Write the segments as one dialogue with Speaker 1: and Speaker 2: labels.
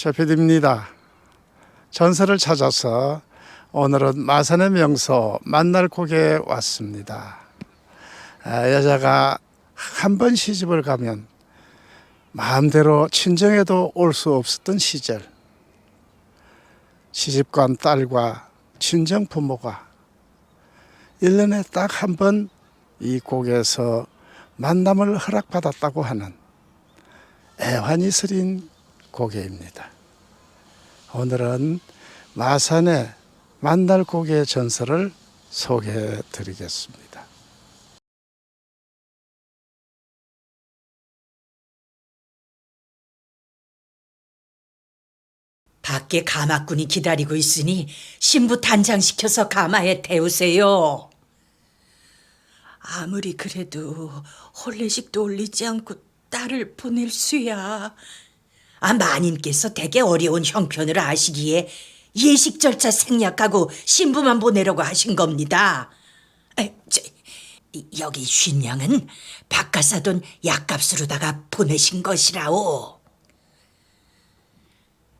Speaker 1: 최PD입니다. 전설을 찾아서 오늘은 마산의 명소 만날고개에 왔습니다. 여자가 한 번 시집을 가면 마음대로 친정에도 올 수 없었던 시절, 시집간 딸과 친정 부모가 1년에 딱 한 번 이 고개에서 만남을 허락받았다고 하는 애환이 서린 고개입니다. 오늘은 마산의 만날고개의 전설을 소개해 드리겠습니다.
Speaker 2: 밖에 가마꾼이 기다리고 있으니 신부 단장시켜서 가마에 태우세요. 아무리 그래도 혼례식도 올리지 않고 딸을 보낼 수야. 마님께서 되게 어려운 형편을 아시기에 예식 절차 생략하고 신부만 보내려고 하신 겁니다. 여기 쉰양은 바깥 사돈 약값으로다가 보내신 것이라오.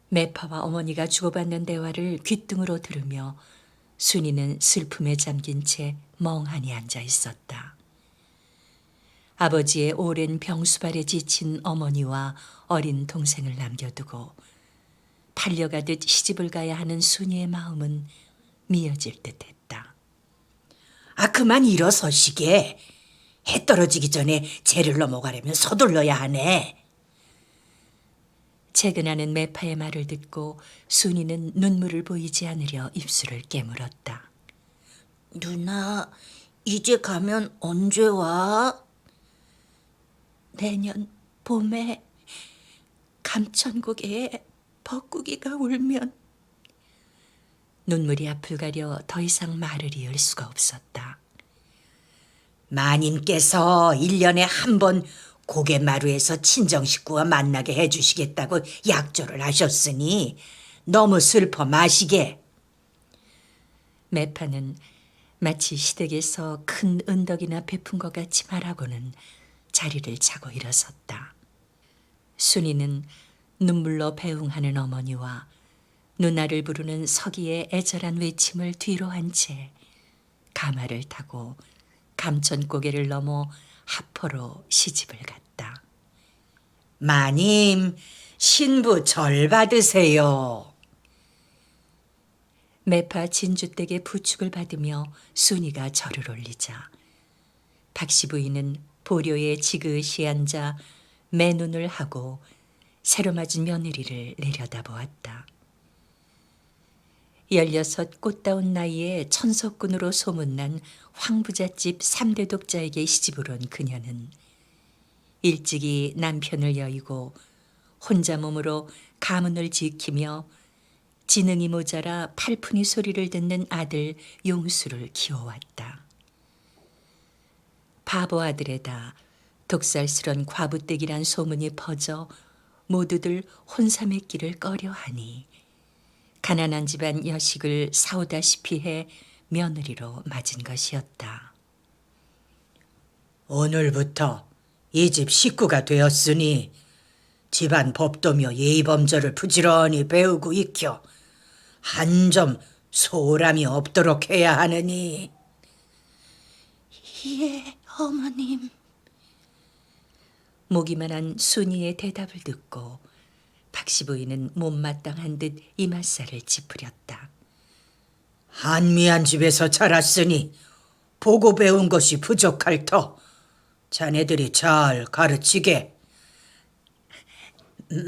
Speaker 2: 매파와 어머니가 주고받는 대화를 귓등으로 들으며 순이는 슬픔에 잠긴 채 멍하니 앉아 있었다. 아버지의 오랜 병수발에 지친 어머니와 어린 동생을 남겨두고 팔려가듯 시집을 가야 하는 순이의 마음은 미어질 듯했다. 그만 일어서시게. 해 떨어지기 전에 재를 넘어가려면 서둘러야 하네. 채근하는 매파의 말을 듣고 순이는 눈물을 보이지 않으려 입술을 깨물었다. 누나, 이제 가면 언제 와? 내년 봄에 감천고개에 벚구기가 울면. 눈물이 앞을 가려 더 이상 말을 이을 수가 없었다. 마님께서 1년에 한 번 고개마루에서 친정 식구와 만나게 해주시겠다고 약조를 하셨으니 너무 슬퍼 마시게. 매파는 마치 시댁에서 큰 은덕이나 베푼 것 같이 말하고는 자리를 차고 일어섰다. 순이는 눈물로 배웅하는 어머니와 누나를 부르는 서기의 애절한 외침을 뒤로 한 채 가마를 타고 감천고개를 넘어 하포로 시집을 갔다. 마님, 신부 절 받으세요. 매파 진주댁의 부축을 받으며 순이가 절을 올리자 박씨 부인은 보료에 지그시 앉아 맨눈을 하고 새로 맞은 며느리를 내려다보았다. 16 꽃다운 나이에 천석군으로 소문난 황부잣집 3대 독자에게 시집을 온 그녀는 일찍이 남편을 여의고 혼자 몸으로 가문을 지키며 지능이 모자라 팔푼이 소리를 듣는 아들 용수를 키워왔다. 바보 아들에다 독살스런 과부댁이란 소문이 퍼져 모두들 혼사 맺기를 꺼려하니 가난한 집안 여식을 사오다시피 해 며느리로 맞은 것이었다. 오늘부터 이 집 식구가 되었으니 집안 법도며 예의범절을 부지런히 배우고 익혀 한 점 소홀함이 없도록 해야 하느니. 예, 어머님. 모기만한 순이의 대답을 듣고 박씨 부인은 못마땅한 듯 이맛살을 찌푸렸다. 한미한 집에서 자랐으니 보고 배운 것이 부족할 터 자네들이 잘 가르치게.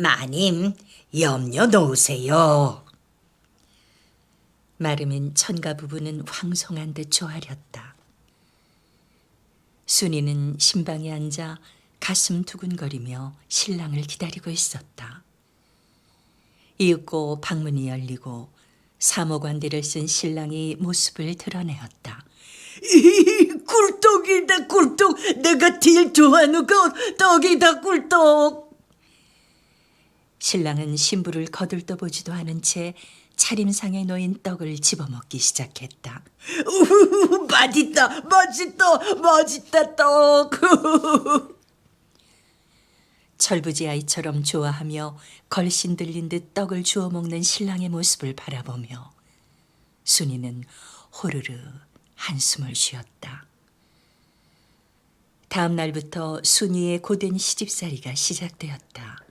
Speaker 2: 마님, 염려 놓으세요. 마름인 천가 부부는 황송한 듯 조아렸다. 순이는 신방에 앉아 가슴 두근거리며 신랑을 기다리고 있었다. 이윽고 방문이 열리고 사모관대를 쓴 신랑이 모습을 드러내었다. 꿀떡이다 꿀떡. 내가 제일 좋아하는 떡이다 꿀떡. 신랑은 신부를 거들떠보지도 않은 채 차림상에 놓인 떡을 집어먹기 시작했다. 맛있다 떡. 철부지 아이처럼 좋아하며 걸신 들린 듯 떡을 주워 먹는 신랑의 모습을 바라보며 순이는 호르르 한숨을 쉬었다. 다음 날부터 순이의 고된 시집살이가 시작되었다.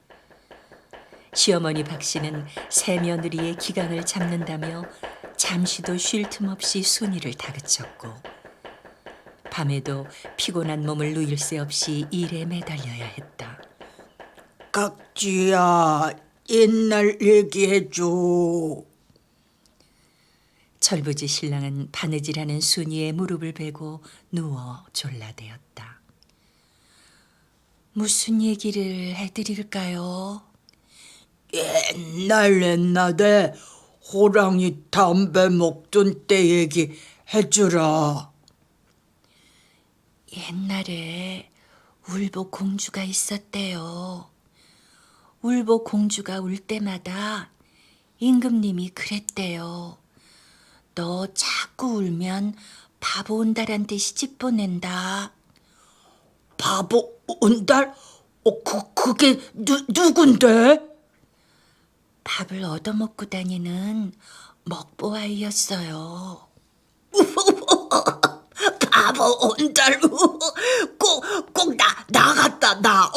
Speaker 2: 시어머니 박 씨는 새 며느리의 기강을 잡는다며 잠시도 쉴 틈 없이 순이를 다그쳤고 밤에도 피곤한 몸을 누일 새 없이 일에 매달려야 했다.
Speaker 3: 각지야, 옛날 얘기해줘.
Speaker 2: 철부지 신랑은 바느질하는 순이의 무릎을 베고 누워 졸라대었다. 무슨 얘기를 해드릴까요?
Speaker 3: 옛날에 호랑이 담배 먹던 때 얘기 해주라.
Speaker 2: 옛날에 울보 공주가 있었대요. 울보 공주가 울 때마다 임금님이 그랬대요. 너 자꾸 울면 바보 온다란 듯이 집 보낸다.
Speaker 3: 바보 온달? 그게 누군데?
Speaker 2: 밥을 얻어먹고 다니는 먹보아이였어요.
Speaker 3: 바보 온달. 꼭 나갔다 나.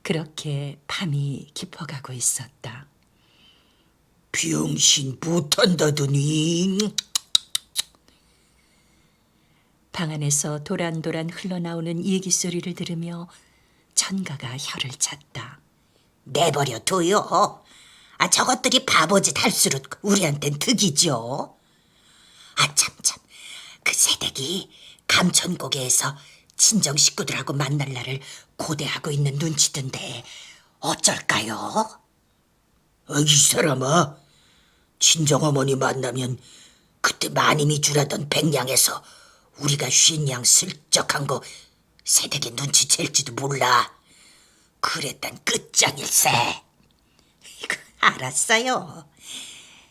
Speaker 2: 그렇게 밤이 깊어가고 있었다.
Speaker 3: 병신 못한다더니.
Speaker 2: 방 안에서 도란도란 흘러나오는 얘기 소리를 들으며 천가가 혀를 찼다.
Speaker 3: 내버려 둬요. 저것들이 바보짓 할수록 우리한텐 득이죠. 참. 그 새댁이 감천고개에서 친정 식구들하고 만날 날을 고대하고 있는 눈치던데 어쩔까요? 이 사람아, 친정어머니 만나면 그때 마님이 주라던 백냥에서 우리가 쉰 양 슬쩍한 거 새댁이 눈치챌지도 몰라. 그랬단 끝장일세. 알았어요.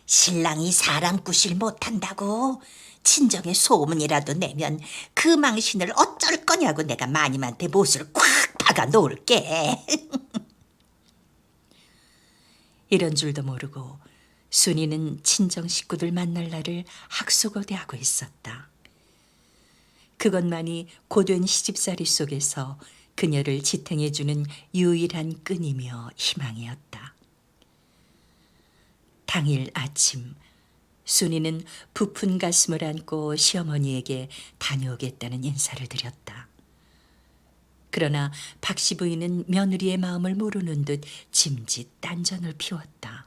Speaker 3: 신랑이 사람 구실 못한다고 친정에 소문이라도 내면 그 망신을 어쩔 거냐고 내가 마님한테 못을 콱 박아 놓을게.
Speaker 2: 이런 줄도 모르고 순이는 친정 식구들 만날 날을 학수고대하고 있었다. 그것만이 고된 시집살이 속에서 그녀를 지탱해주는 유일한 끈이며 희망이었다. 당일 아침 순이는 부푼 가슴을 안고 시어머니에게 다녀오겠다는 인사를 드렸다. 그러나 박씨 부인은 며느리의 마음을 모르는 듯 짐짓 딴전을 피웠다.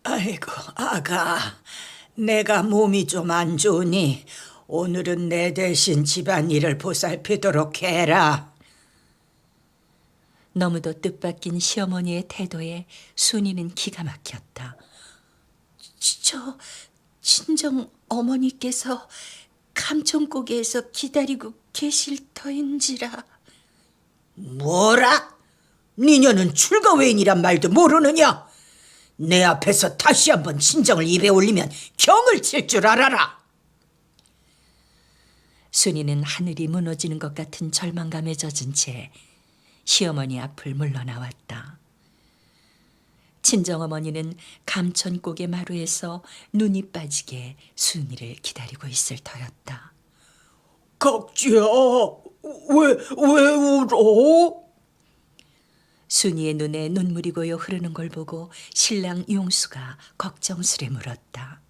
Speaker 3: 아이고, 아가, 내가 몸이 좀 안 좋으니 오늘은 내 대신 집안일을 보살피도록 해라.
Speaker 2: 너무도 뜻밖인 시어머니의 태도에 순이는 기가 막혔다. 저 친정 어머니께서 감천고개에서 기다리고 계실 터인지라.
Speaker 3: 뭐라? 니녀는 출가외인이란 말도 모르느냐? 내 앞에서 다시 한번 친정을 입에 올리면 경을 칠 줄 알아라.
Speaker 2: 순이는 하늘이 무너지는 것 같은 절망감에 젖은 채 시어머니 앞을 물러나왔다. 친정어머니는 감천고개 마루에서 눈이 빠지게 순이를 기다리고 있을 터였다.
Speaker 3: 각지야, 왜 울어?
Speaker 2: 순이의 눈에 눈물이 고여 흐르는 걸 보고 신랑 용수가 걱정스레 물었다.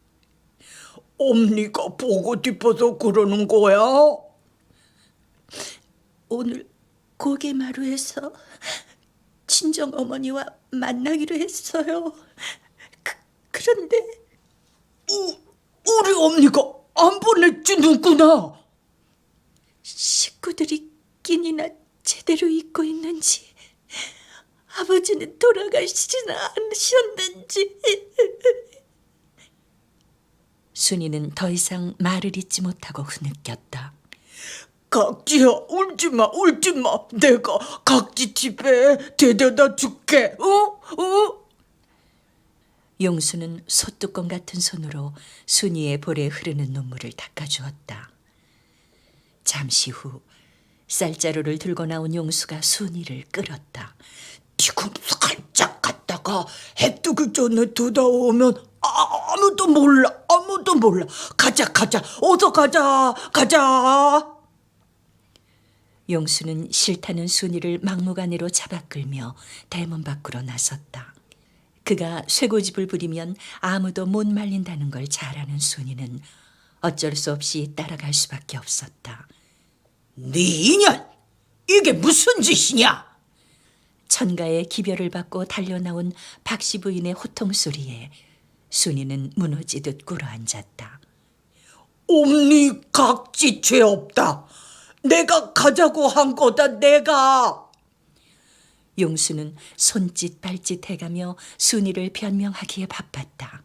Speaker 3: 엄니가 보고 싶어서 그러는 거야?
Speaker 2: 오늘 고개마루에서 친정어머니와 만나기로 했어요. 그런데
Speaker 3: 우리 엄니가 안 보내주는구나.
Speaker 2: 식구들이 끼니나 제대로 잊고 있는지 아버지는 돌아가시지나 않으셨는지. 순이는 더 이상 말을 잇지 못하고 흐느꼈다.
Speaker 3: 각지야, 울지마. 내가 각지 집에 데려다 줄게.
Speaker 2: 용수는 솥뚜껑 같은 손으로 순이의 볼에 흐르는 눈물을 닦아주었다. 잠시 후 쌀자루를 들고 나온 용수가 순이를 끌었다.
Speaker 4: 지금 살짝 갔다가 해뜨기 전에 두다 오면 아무도 몰라. 가자 어서 가자.
Speaker 2: 용수는 싫다는 순이를 막무가내로 잡아 끌며 대문 밖으로 나섰다. 그가 쇠고집을 부리면 아무도 못 말린다는 걸 잘 아는 순이는 어쩔 수 없이 따라갈 수밖에 없었다.
Speaker 4: 네 인연 이게 무슨 짓이냐?
Speaker 2: 천가의 기별을 받고 달려나온 박씨 부인의 호통 소리에 순이는 무너지듯 꿇어앉았다.
Speaker 4: 옴니 각지 죄 없다. 내가 가자고 한 거다. 내가.
Speaker 2: 용수는 손짓 발짓 해가며 순이를 변명하기에 바빴다.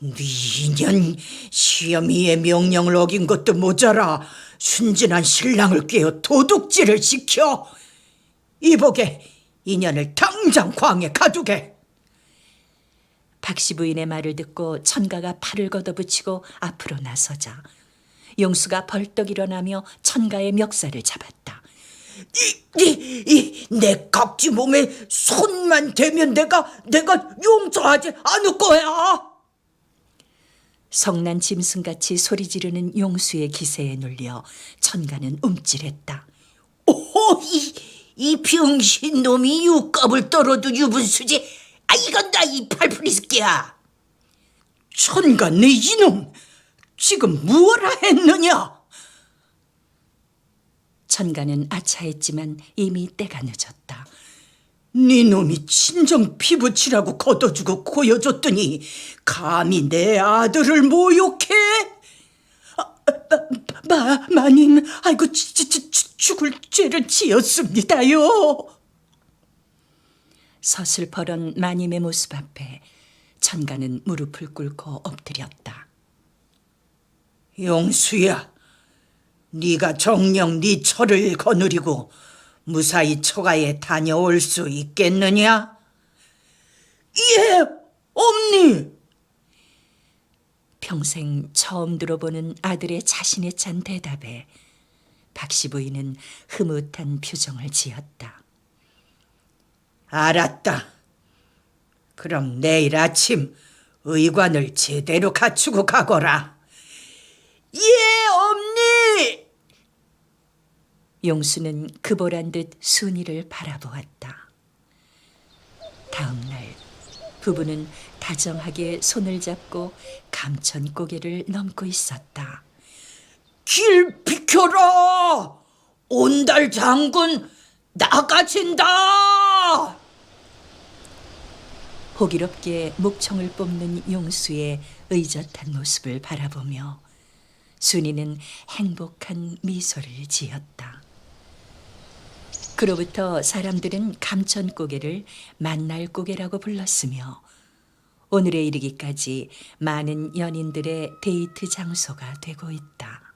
Speaker 4: 네 인연 시어미의 명령을 어긴 것도 모자라 순진한 신랑을 꿰어 도둑질을 시켜. 이보게 인연을 당장 광에 가두게.
Speaker 2: 박씨 부인의 말을 듣고 천가가 팔을 걷어붙이고 앞으로 나서자 용수가 벌떡 일어나며 천가의 멱살을 잡았다.
Speaker 4: 내 각지 몸에 손만 대면 내가 용서하지 않을 거야.
Speaker 2: 성난 짐승같이 소리 지르는 용수의 기세에 눌려 천가는 움찔했다.
Speaker 4: 오, 이 병신 놈이 육갑을 떨어도 유분수지. 이건 나 이 팔풀이 새끼야. 천가 내 이놈 지금 무엇라 했느냐?
Speaker 2: 천가는 아차했지만 이미 때가 늦었다.
Speaker 4: 네 놈이 친정 피부치라고 걷어주고 고여줬더니 감히 내 아들을 모욕해? 마님, 아이고 죽을 죄를 지었습니다요.
Speaker 2: 서슬퍼런 마님의 모습 앞에 천가는 무릎을 꿇고 엎드렸다.
Speaker 4: 용수야, 네가 정녕 네 처를 거느리고 무사히 처가에 다녀올 수 있겠느냐? 예, 엄니.
Speaker 2: 평생 처음 들어보는 아들의 자신에 찬 대답에 박씨 부인은 흐뭇한 표정을 지었다.
Speaker 4: 알았다. 그럼 내일 아침 의관을 제대로 갖추고 가거라. 예, 엄니.
Speaker 2: 용수는 그보란 듯 순이를 바라보았다. 다음 날 부부는 다정하게 손을 잡고 감천 고개를 넘고 있었다.
Speaker 4: 길 비켜라. 온달 장군 나가신다.
Speaker 2: 호기롭게 목청을 뽑는 용수의 의젓한 모습을 바라보며 순이는 행복한 미소를 지었다. 그로부터 사람들은 감천고개를 만날고개라고 불렀으며 오늘에 이르기까지 많은 연인들의 데이트 장소가 되고 있다.